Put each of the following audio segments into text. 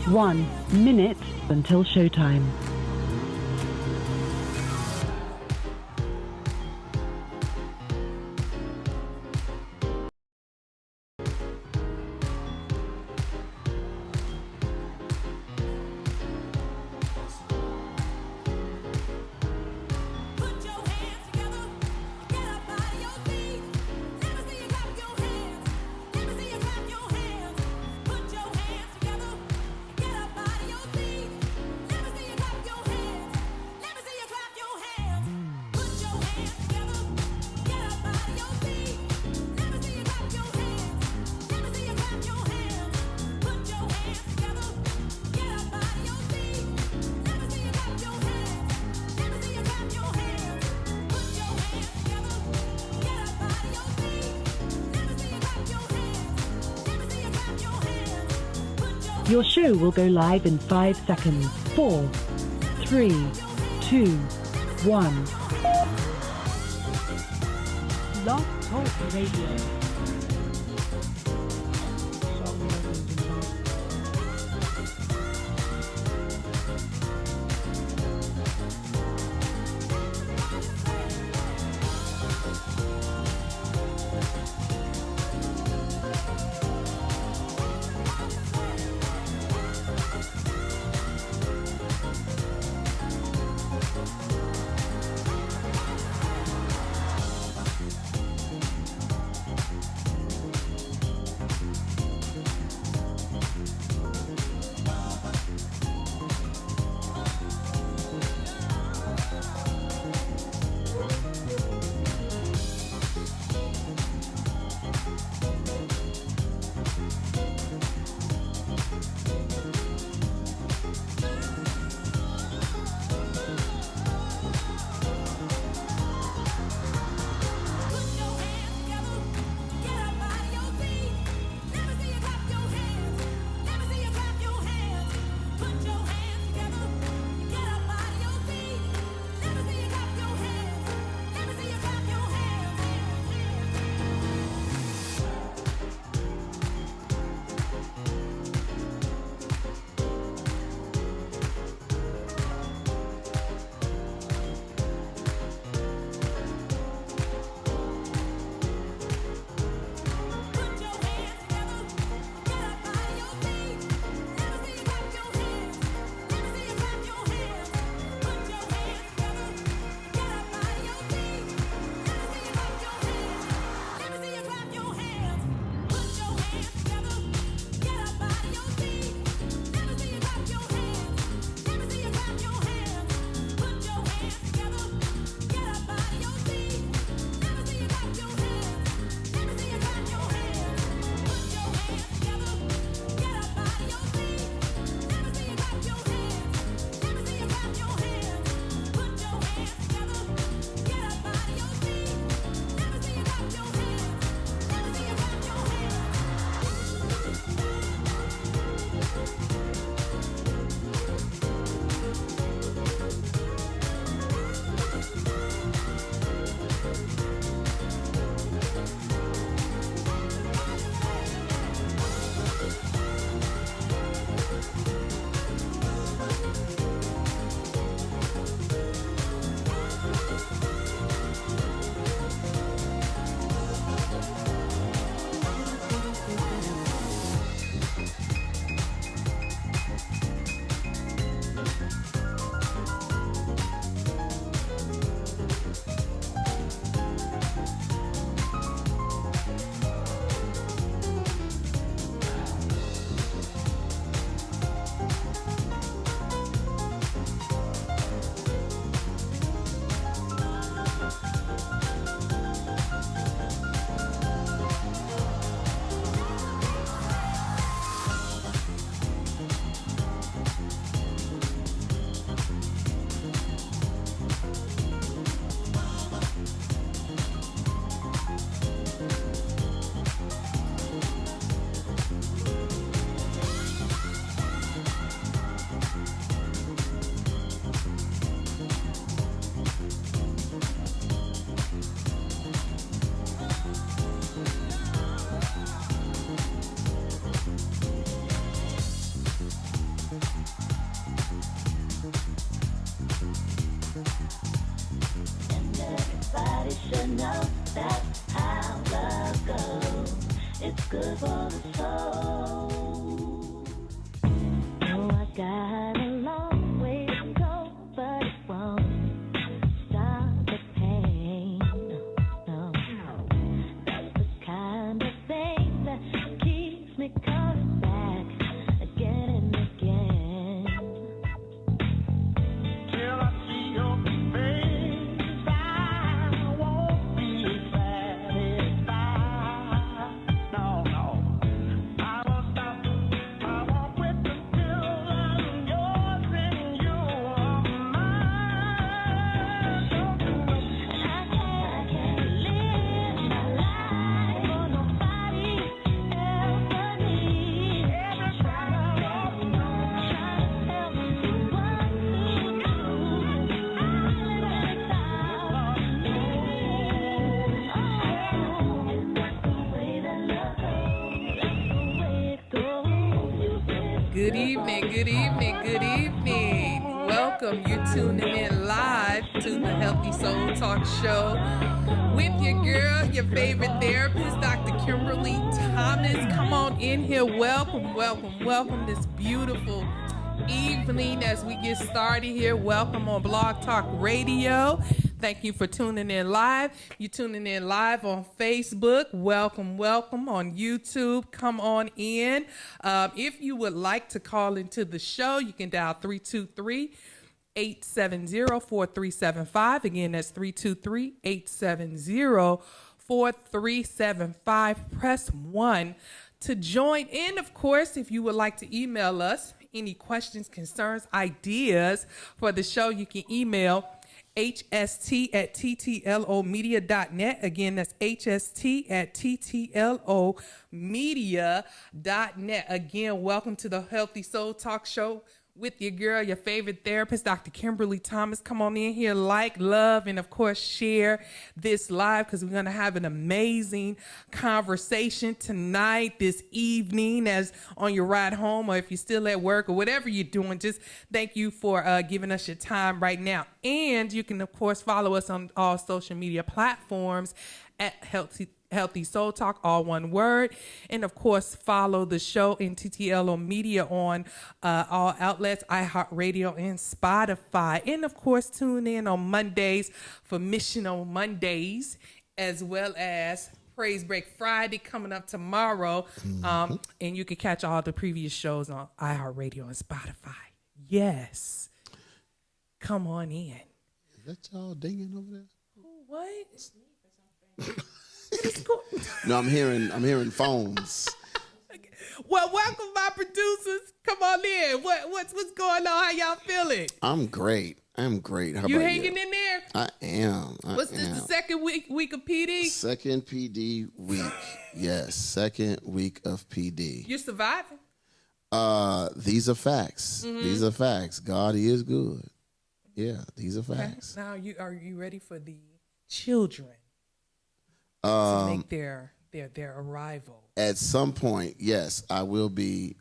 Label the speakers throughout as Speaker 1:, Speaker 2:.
Speaker 1: 1 minute until showtime. Your show will go live in 5 seconds. 4, 3, 2, 1. Love Talk Radio.
Speaker 2: should know that's how love goes. It's good for the soul. Oh, I got a long way to go, but it won't stop the pain. No, that's the kind of thing that keeps me coming back again and again. Till I see your face, I won't be satisfied. No, I won't stop. I won't quit until I'm yours and you are mine. Don't you know? I can't live my life for nobody else but me. Trying to help you what to do. I live without you. That's the way that love goes. That's the way it goes.
Speaker 3: Good evening, good evening, good evening. Welcome. You're tuning in live to the Healthy Soul Talk Show with your girl, your favorite therapist, Dr. Kimberly Thomas. Come on in here. Welcome, welcome, welcome this beautiful evening as we get started here. Welcome on Blog Talk Radio. Thank you for tuning in live. You're tuning in live on Facebook. Welcome, welcome on YouTube. Come on in. If you would like to call into the show, you can dial 323-870-4375. Again, that's 323-870-4375. Press 1 to join in. Of course, if you would like to email us any questions, concerns, ideas for the show, you can email hst@ttlomedia.net. Again, that's hst@ttlomedia.net. Again, welcome to the Healthy Soul Talk Show with your girl, your favorite therapist, Dr. Kimberly Thomas. Come on in here, like, love, and of course, share this live because we're going to have an amazing conversation tonight, this evening, as on your ride home, or if you're still at work or whatever you're doing. Just thank you for giving us your time right now. And you can, of course, follow us on all social media platforms at Healthy Soul Talk, all one word. And of course, follow the show in TTLO Media on all outlets, iHeartRadio and Spotify. And of course, tune in on Mondays for Missional Mondays, as well as Praise Break Friday coming up tomorrow. And you can catch all the previous shows on iHeartRadio and Spotify. Yes. Come on in.
Speaker 4: Is that y'all dinging over there?
Speaker 3: What?
Speaker 4: No, I'm hearing phones.
Speaker 3: Well, welcome my producers. Come on in. What's going on? How y'all feeling?
Speaker 4: I'm great. How
Speaker 3: You
Speaker 4: about
Speaker 3: hanging
Speaker 4: you?
Speaker 3: in there?
Speaker 4: I am.
Speaker 3: What's this, the second week of PD?
Speaker 4: Second PD week. Yes, second week of PD.
Speaker 3: You're surviving.
Speaker 4: These are facts.
Speaker 3: Mm-hmm.
Speaker 4: These are facts. God is good. Yeah, these are facts.
Speaker 3: Now, are you ready for the children to make their arrival?
Speaker 4: At some point, yes, I will be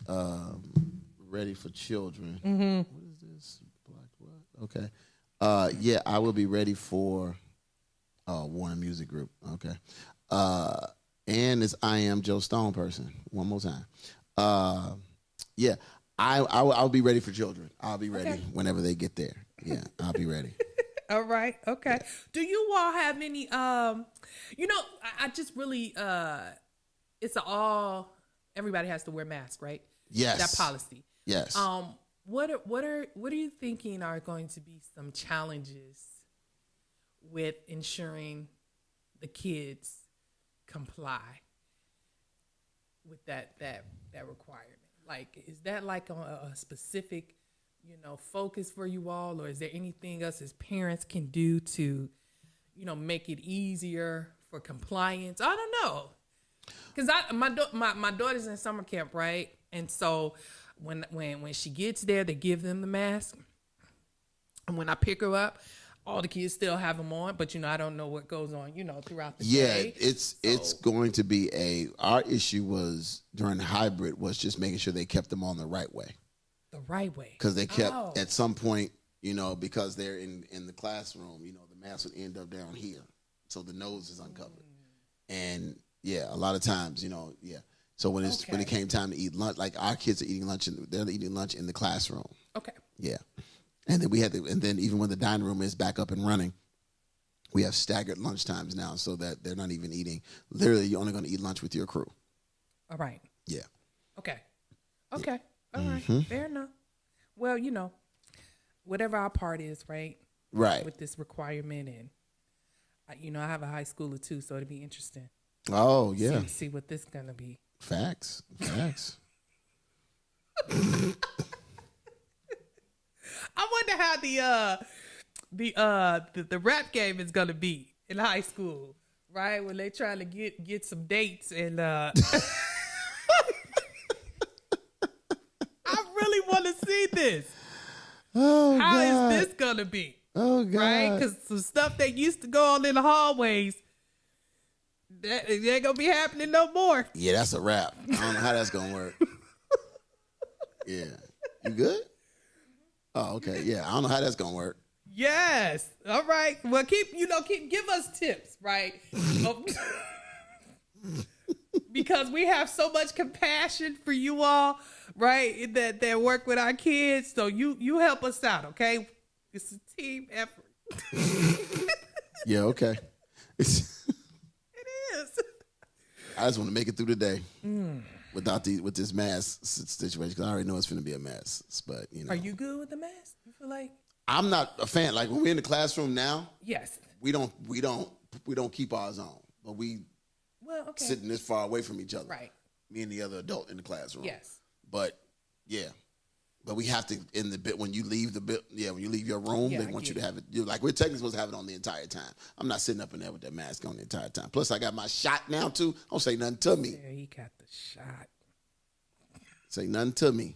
Speaker 4: ready for children.
Speaker 3: Mm-hmm.
Speaker 4: What is this? Black what? Okay. Yeah, I will be ready for Warner Music Group. Okay. And it's I Am Joe Stone person. One more time. Yeah, I'll be ready for children. I'll be ready whenever they get there. Yeah, I'll be ready.
Speaker 3: All right. Okay. Yeah. Do you all have any, I just really, everybody has to wear masks, right?
Speaker 4: Yes.
Speaker 3: That policy.
Speaker 4: Yes.
Speaker 3: What are you thinking are going to be some challenges with ensuring the kids comply with that requirement? Like, is that like a specific, focus for you all, or is there anything else as parents can do to, make it easier for compliance? I don't know, because my daughter's in summer camp, right? And so when she gets there, they give them the mask, and when I pick her up, all the kids still have them on, but I don't know what goes on, throughout the day.
Speaker 4: Yeah, it's going to be our issue was during hybrid was just making sure they kept them on the right way.
Speaker 3: The right way.
Speaker 4: Because they kept at some point, because they're in the classroom, the mask would end up down here. so the nose is uncovered. And yeah, a lot of times, yeah. So when it came time to eat lunch, like our kids are eating lunch, they're eating lunch in the classroom.
Speaker 3: Okay.
Speaker 4: Yeah, and then and then even when the dining room is back up and running, we have staggered lunch times now, so that they're not even eating. Literally, you're only going to eat lunch with your crew.
Speaker 3: All right.
Speaker 4: Yeah.
Speaker 3: Okay. Okay.
Speaker 4: Yeah.
Speaker 3: All right. Fair enough. Well, whatever our part is, right?
Speaker 4: Right.
Speaker 3: With this requirement, and I have a high schooler too, so it'll be interesting.
Speaker 4: Oh yeah.
Speaker 3: See what this gonna be.
Speaker 4: Facts.
Speaker 3: I wonder how the rap game is gonna be in high school, right? When they trying to get some dates and I really want to see this.
Speaker 4: Oh,
Speaker 3: How
Speaker 4: God.
Speaker 3: is this gonna be?
Speaker 4: Oh God.
Speaker 3: Right? Because some stuff that used to go on in the hallways, that it ain't gonna be happening no more.
Speaker 4: Yeah, that's a wrap. I don't know how that's gonna work. Yeah. You good? Oh, okay. Yeah, I don't know how that's gonna work.
Speaker 3: Yes. All right. Well, give us tips, right? Because we have so much compassion for you all, right? That work with our kids. So you help us out, okay? It's a team effort.
Speaker 4: Yeah, okay.
Speaker 3: It is.
Speaker 4: I just want to make it through the day with this mask situation, because I already know it's going to be a mess. But
Speaker 3: Are you good with the mask? You feel like?
Speaker 4: I'm not a fan. Like when we're in the classroom now,
Speaker 3: Yes.
Speaker 4: we don't keep ours on, but we
Speaker 3: Okay.
Speaker 4: sitting this far away from each other.
Speaker 3: Right.
Speaker 4: Me and the other adult in the classroom.
Speaker 3: Yes.
Speaker 4: But yeah. But we have to in the bit when you leave when you leave your room,
Speaker 3: Yeah,
Speaker 4: they
Speaker 3: I
Speaker 4: want you
Speaker 3: get
Speaker 4: to have it. Like we're technically supposed to have it on the entire time. I'm not sitting up in there with that mask on the entire time. Plus, I got my shot now too. Don't say nothing to me.
Speaker 3: Yeah, he got the shot.
Speaker 4: Say nothing to me.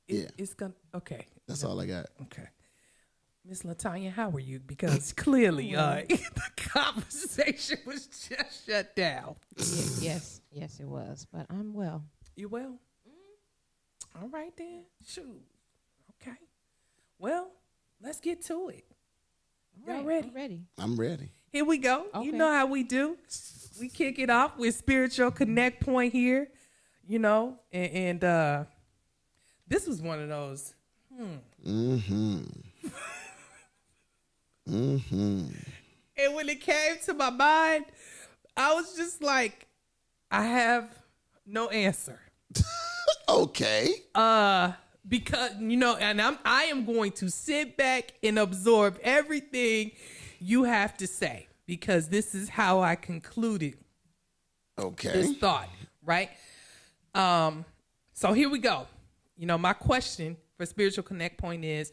Speaker 4: Yeah.
Speaker 3: It's gonna. Okay.
Speaker 4: That's all I got.
Speaker 3: Okay. Miss LaTanya, how are you? Because clearly the conversation was just shut down.
Speaker 5: Yes, it was. But I'm well.
Speaker 3: You well? All right then. Shoot. Okay. Well, let's get to it.
Speaker 5: All
Speaker 3: Y'all
Speaker 5: right,
Speaker 3: ready?
Speaker 5: I'm ready.
Speaker 4: I'm ready.
Speaker 3: Here we go.
Speaker 5: Okay.
Speaker 3: You know how we do. We kick it off with Spiritual Connect Point here, and this was one of those. And when it came to my mind, I was just like, I have no answer.
Speaker 4: Okay.
Speaker 3: Because and I am going to sit back and absorb everything you have to say, because this is how I concluded
Speaker 4: Okay.
Speaker 3: this thought, right? So here we go. My question for Spiritual Connect Point is,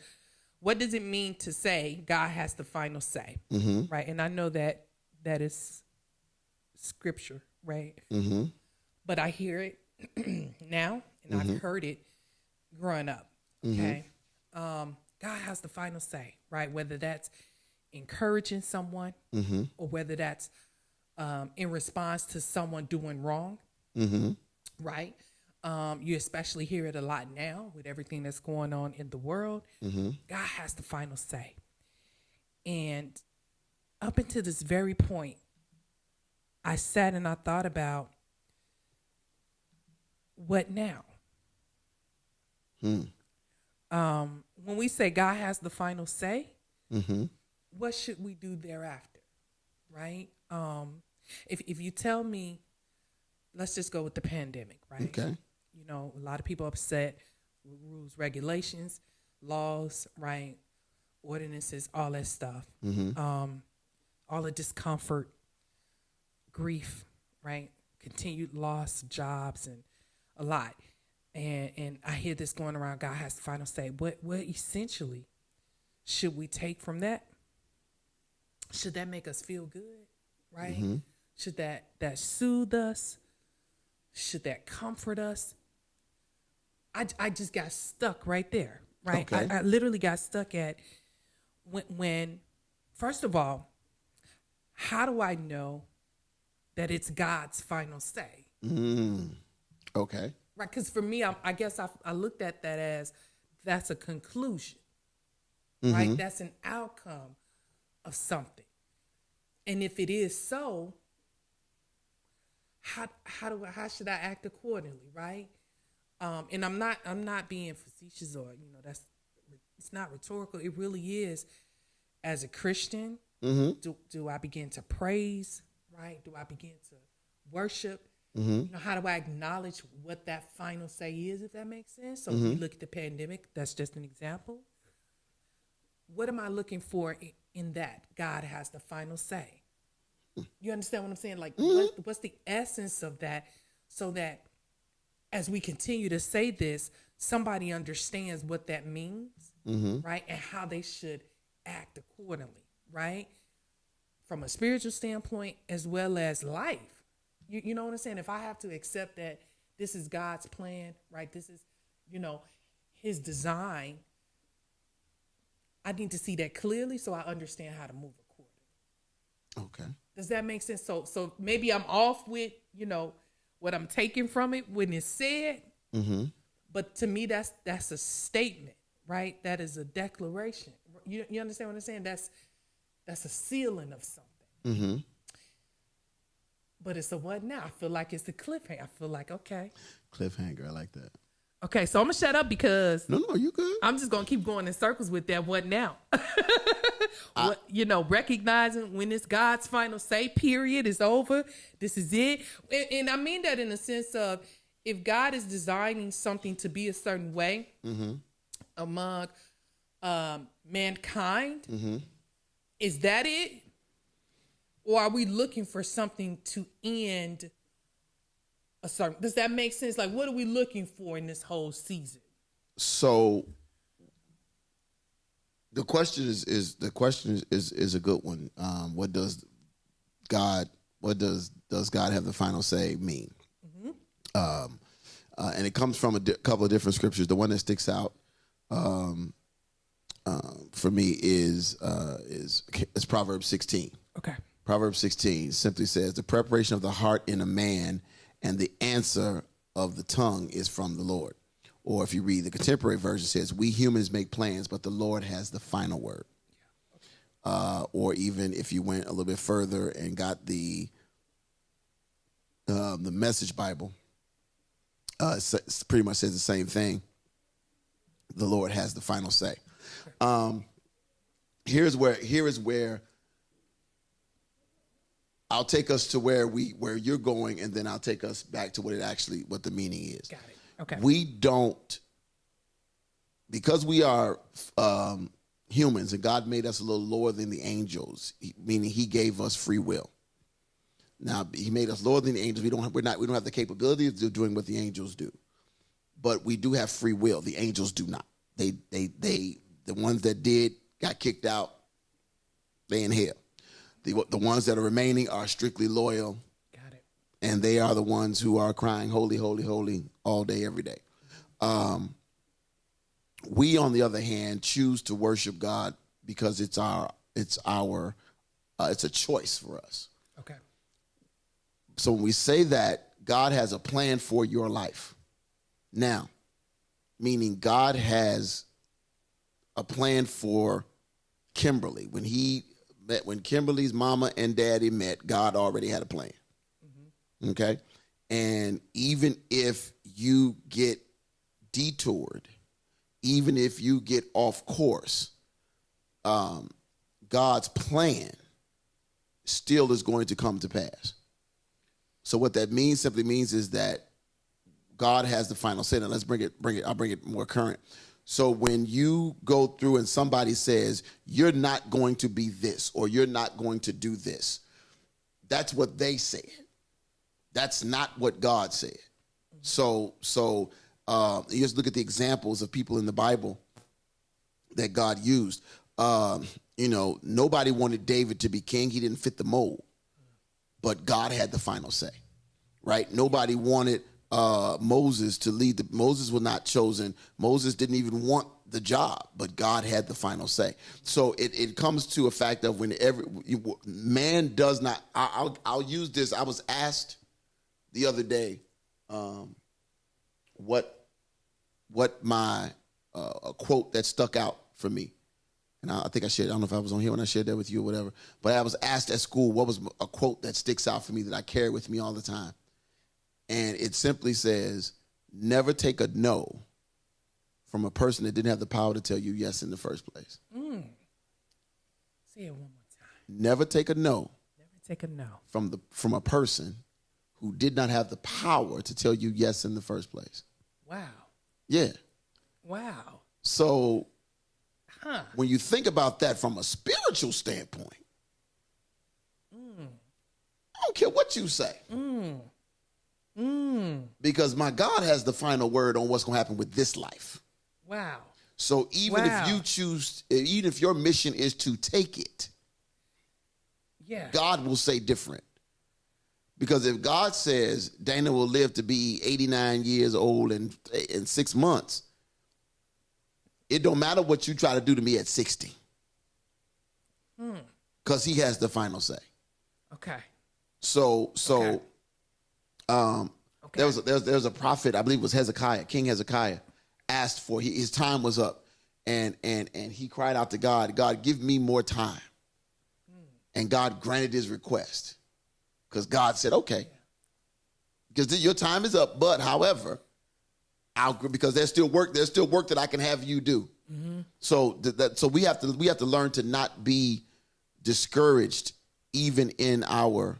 Speaker 3: what does it mean to say God has the final say, right? And I know that is scripture, right? But I hear it now, and I've heard it growing up. Okay, God has the final say, right? Whether that's encouraging someone, or whether that's in response to someone doing wrong, right? You especially hear it a lot now with everything that's going on in the world. God has the final say. And up until this very point, I sat and I thought about, what now? When we say God has the final say, what should we do thereafter, right? If you tell me, let's just go with the pandemic, right?
Speaker 4: Okay.
Speaker 3: A lot of people upset with rules, regulations, laws, right? Ordinances, all that stuff. All the discomfort, grief, right? Continued loss, jobs, and a lot. And I hear this going around, God has the final say. What essentially should we take from that? Should that make us feel good, right? Should that soothe us? Should that comfort us? I just got stuck right there, right?
Speaker 4: Okay.
Speaker 3: I literally got stuck at when, first of all, how do I know that it's God's final say?
Speaker 4: Okay.
Speaker 3: Right, because for me, I guess I looked at that as that's a conclusion, right? That's an outcome of something? And if it is so, how should I act accordingly, right? And I'm not being facetious, or it's not rhetorical. It really is. As a Christian, do I begin to praise, right? Do I begin to worship? How do I acknowledge what that final say is, if that makes sense? So we look at the pandemic, that's just an example. What am I looking for in that? God has the final say. You understand what I'm saying? Like, what's the essence of that, so that as we continue to say this, somebody understands what that means, right? And how they should act accordingly, right? From a spiritual standpoint as well as life. You know what I'm saying? If I have to accept that this is God's plan, right? This is, his design, I need to see that clearly so I understand how to move accordingly.
Speaker 4: Okay.
Speaker 3: Does that make sense? So maybe I'm off with, what I'm taking from it when it's said. But to me, that's a statement, right? That is a declaration. You understand what I'm saying? That's a sealing of something. But it's a what now? I feel like it's a cliffhanger. I feel like, okay.
Speaker 4: Cliffhanger, I like that.
Speaker 3: Okay, so I'm going to shut up because...
Speaker 4: No, you good.
Speaker 3: I'm just going to keep going in circles with that what now. Recognizing when it's God's final say, period, is over. This is it. And I mean that in the sense of, if God is designing something to be a certain way among mankind, is that it? Or are we looking for something to end a certain... Does that make sense? Like, what are we looking for in this whole season?
Speaker 4: So the question is a good one. What does God have the final say mean? And it comes from a couple of different scriptures. The one that sticks out for me is Proverbs 16.
Speaker 3: Okay.
Speaker 4: Proverbs 16 simply says, the preparation of the heart in a man and the answer of the tongue is from the Lord. Or if you read the contemporary version, it says, we humans make plans, but the Lord has the final word. Or even if you went a little bit further and got the Message Bible, it pretty much says the same thing. The Lord has the final say. Here is where I'll take us to where you're going, and then I'll take us back to what the meaning is.
Speaker 3: Got it. Okay.
Speaker 4: We don't, because we are humans, and God made us a little lower than the angels, meaning He gave us free will. Now, He made us lower than the angels. We don't have the capability of doing what the angels do, but we do have free will. The angels do not. The ones that did got kicked out. They in hell. The ones that are remaining are strictly loyal.
Speaker 3: Got it.
Speaker 4: And they are the ones who are crying, holy, holy, holy, all day, every day. We, on the other hand, choose to worship God because it's a choice for us.
Speaker 3: Okay.
Speaker 4: So when we say that, God has a plan for your life. Now, meaning God has a plan for Kimberly. When Kimberly's mama and daddy met, God already had a plan. Okay? And even if you get detoured, even if you get off course, God's plan still is going to come to pass. So what that simply means is that God has the final say. Now let's I'll bring it more current. So when you go through and somebody says, you're not going to be this, or you're not going to do this, that's what they said. That's not what God said. So you just look at the examples of people in the Bible that God used. Nobody wanted David to be king. He didn't fit the mold. But God had the final say, right? Nobody wanted Moses to lead. Moses was not chosen. Moses didn't even want the job, but God had the final say. So it comes to a fact of when man does not. I'll use this. I was asked the other day what my a quote that stuck out for me, and I think I shared, I don't know if I was on here when I shared that with you or whatever, but I was asked at school what was a quote that sticks out for me that I carry with me all the time. And it simply says, never take a no from a person that didn't have the power to tell you yes in the first place.
Speaker 3: Say it one more time.
Speaker 4: Never take a no.
Speaker 3: Never take a no.
Speaker 4: From a person who did not have the power to tell you yes in the first place.
Speaker 3: Wow.
Speaker 4: Yeah.
Speaker 3: Wow.
Speaker 4: So when you think about that from a spiritual standpoint, I don't care what you say. Because my God has the final word on what's going to happen with this life.
Speaker 3: Wow.
Speaker 4: So even if you choose, even if your mission is to take it, God will say different. Because if God says Dana will live to be 89 years old in 6 months, it don't matter what you try to do to me at 60. Because he has the final say.
Speaker 3: Okay.
Speaker 4: So there was a prophet, I believe it was Hezekiah, King Hezekiah, asked for, his time was up. And he cried out to God, God, give me more time. And God granted his request. Because God said, okay. Because your time is up, but however, because there's still work that I can have you do. So so we have to learn to not be discouraged even in our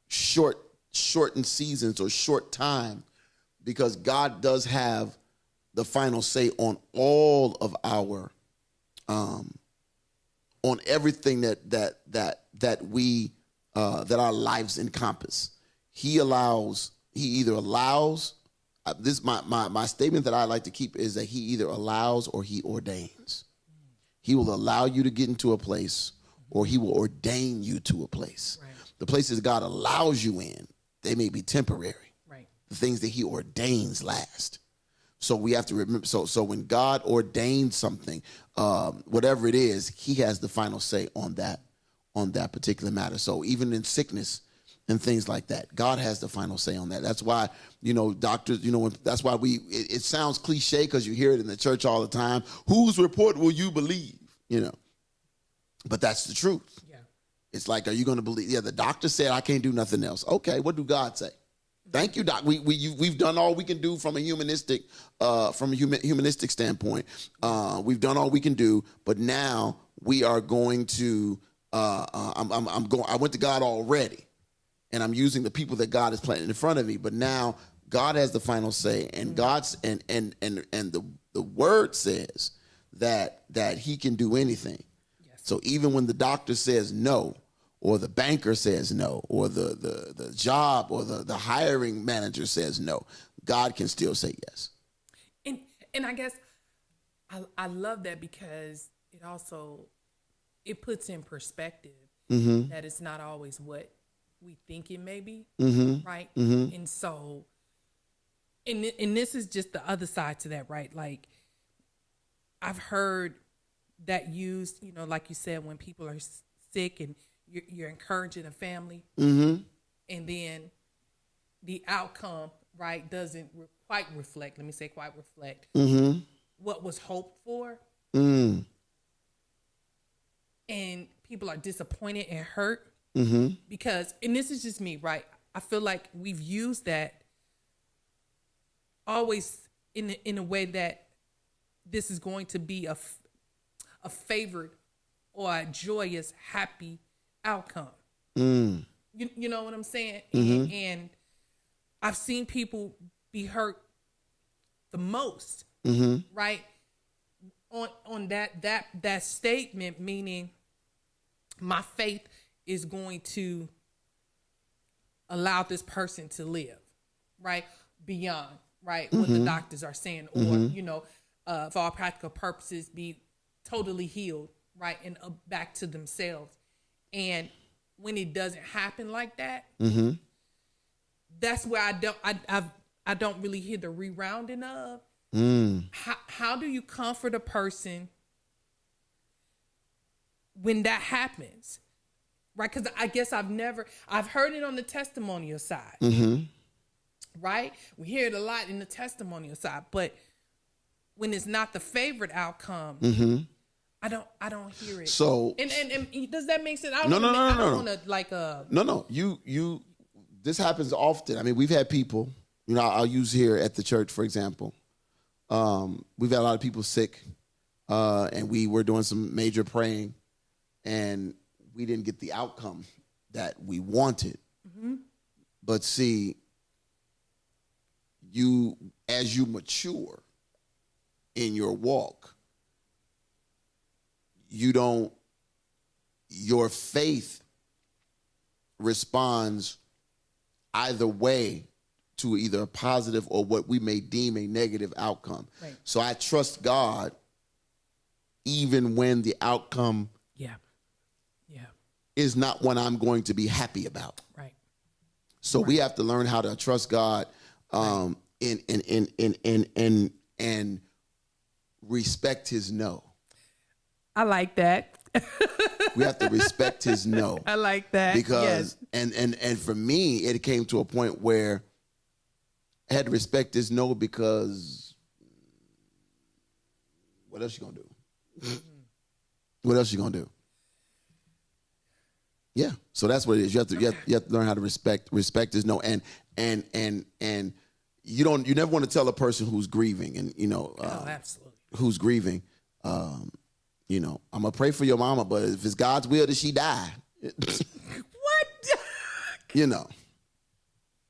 Speaker 4: shortened seasons or short time, because God does have the final say on all of our on everything that our lives encompass. He either allows, my statement that I like to keep is that he either allows or he ordains. He will allow you to get into a place, or he will ordain you to a place. Right. The places God allows you in, they may be temporary. Right. The things that he ordains last. So we have to remember, so when God ordains something, whatever it is, he has the final say on that particular matter. So even in sickness and things like that, God has the final say on that. That's why, doctors, that's why it sounds cliche because you hear it in the church all the time. Whose report will you believe? But that's the truth. Yeah. It's like, are you going to believe? Yeah, the doctor said I can't do nothing else. Okay, what do God say? Thank you, Doc. We've done all we can do from a humanistic standpoint. We've done all we can do, but now we are going to. I went to God already, and I'm using the people that God has planted in front of me. But now God has the final say, and God's and the word says that he can do anything. Yes. So even when the doctor says no, or the banker says no, or the job or the hiring manager says no, God can still say yes.
Speaker 3: And I guess I love that because it puts in perspective that it's not always what we think it may be, right? And so, and this is just the other side to that, right? Like, I've heard that used, like you said, when people are sick and you're encouraging a family, and then the outcome, right, doesn't quite reflect what was hoped for. And people are disappointed and hurt because, and this is just me, right? I feel like we've used that always in a way that this is going to be a favored or a joyous, happy outcome. You know what I'm saying? And I've seen people be hurt the most, right? On that statement, meaning my faith is going to allow this person to live, right? Beyond, right? What the doctors are saying, or, for all practical purposes, be totally healed, right? And back to themselves. And when it doesn't happen like that, that's where I don't really hear the rerounding of. How do you comfort a person when that happens, right? Because I guess I've heard it on the testimonial side, right? We hear it a lot in the testimonial side, but when it's not the favorite outcome, I don't hear it.
Speaker 4: So
Speaker 3: and does that make sense? I don't
Speaker 4: No.
Speaker 3: want to like
Speaker 4: No. You. This happens often. I mean, we've had people. You know, I'll use here at the church, for example. We've had a lot of people sick, and we were doing some major praying, and we didn't get the outcome that we wanted. Mm-hmm. But see, as you mature in your walk, your faith responds either way to either a positive or what we may deem a negative outcome.
Speaker 3: Right.
Speaker 4: So I trust God even when the outcome is not one I'm going to be happy about.
Speaker 3: Right.
Speaker 4: So we have to learn how to trust God and respect his no.
Speaker 3: I like that.
Speaker 4: We have to respect his no.
Speaker 3: I like that.
Speaker 4: Because and for me, it came to a point where I had to respect his no because what else you gonna do? What else you gonna do? Yeah. So that's what it is. You have to learn how to respect his no. And you never want to tell a person who's grieving and
Speaker 3: absolutely.
Speaker 4: Who's grieving, I'm gonna pray for your mama, but if it's God's will that she die,
Speaker 3: what?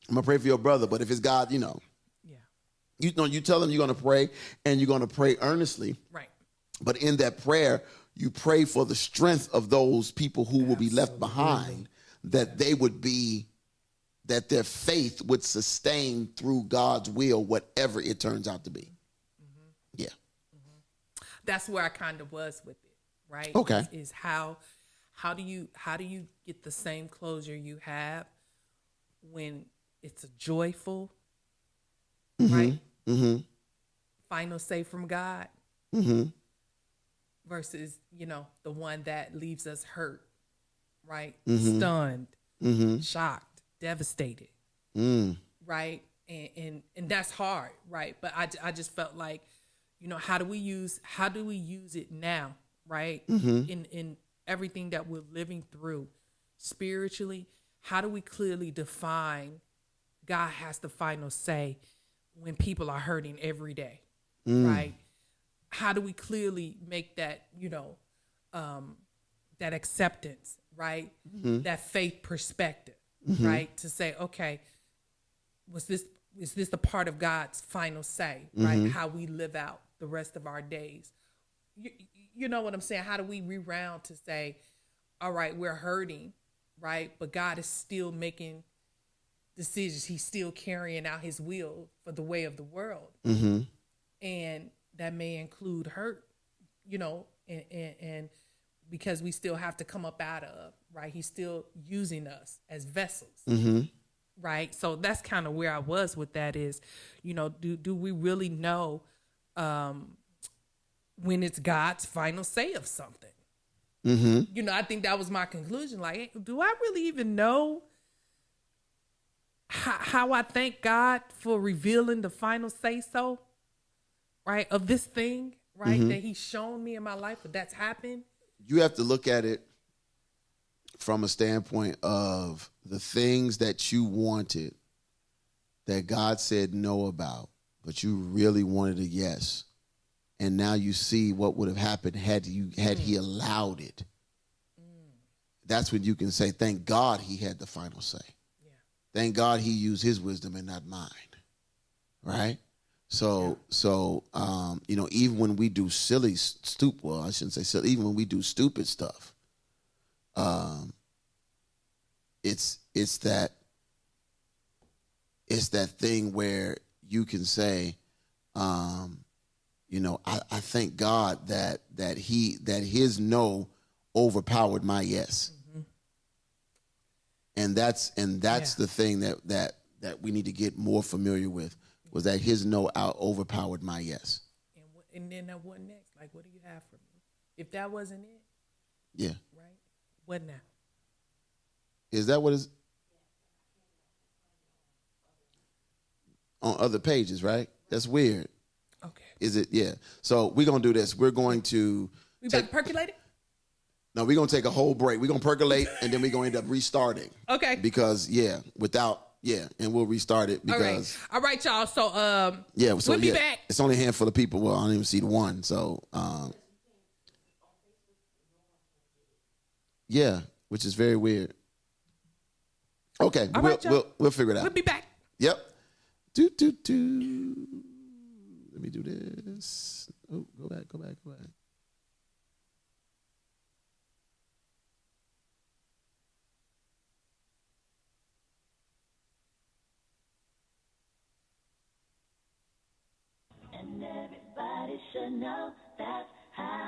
Speaker 4: I'm gonna pray for your brother, but if it's God, you tell them you're gonna pray and you're gonna pray earnestly,
Speaker 3: right?
Speaker 4: But in that prayer, you pray for the strength of those people who will be left behind, that that their faith would sustain through God's will, whatever it turns out to be. Mm-hmm. Yeah.
Speaker 3: Mm-hmm. That's where I kind of was with it, right?
Speaker 4: Okay.
Speaker 3: Is how do you get the same closure you have when it's a joyful, right? Mm-hmm. Final say from God. Mm-hmm. Versus, the one that leaves us hurt, right? Mm-hmm. Stunned, shocked, devastated, right? And that's hard, right? But I just felt like, how do we use it now, right? Mm-hmm. In everything that we're living through spiritually, how do we clearly define God has the final say when people are hurting every day, right? How do we clearly make that, that acceptance, right? Mm-hmm. That faith perspective, right? To say, okay, is this the part of God's final say, right? How we live out the rest of our days. You know what I'm saying? How do we reround to say, all right, we're hurting, right? But God is still making decisions. He's still carrying out his will for the way of the world. Mm-hmm. And that may include hurt, and because we still have to come up out of, right? He's still using us as vessels, right? So that's kind of where I was with that is, do we really know when it's God's final say of something? Mm-hmm. I think that was my conclusion. Like, do I really even know how I thank God for revealing the final say so? Right, of this thing, right, that he's shown me in my life, but that's happened.
Speaker 4: You have to look at it from a standpoint of the things that you wanted that God said no about, but you really wanted a yes. And now you see what would have happened had he allowed it. That's when you can say, thank God he had the final say. Yeah. Thank God he used his wisdom and not mine. Right? So, even when we do I shouldn't say silly, even when we do stupid stuff, it's that thing where you can say, I thank God that his no overpowered my yes. Mm-hmm. And that's the thing that we need to get more familiar with. Was that his no overpowered my yes.
Speaker 3: And then what next? Like, what do you have for me? If that wasn't it.
Speaker 4: Yeah.
Speaker 3: Right? What now?
Speaker 4: Is that what is on other pages, right? That's weird.
Speaker 3: Okay.
Speaker 4: Is it? Yeah. So we're going to do this. We're going to
Speaker 3: We about to percolate it?
Speaker 4: No, we're gonna take a whole break. We're gonna percolate, and then we're gonna end up restarting.
Speaker 3: Okay.
Speaker 4: Because and we'll restart it because.
Speaker 3: All right, y'all. So
Speaker 4: So
Speaker 3: we'll be back.
Speaker 4: It's only a handful of people. Well, I don't even see the one. So which is very weird. Okay,
Speaker 3: All right, y'all.
Speaker 4: we'll figure it out.
Speaker 3: We'll be back.
Speaker 4: Yep. Let me do this. Oh, go back.
Speaker 2: And everybody should know that's how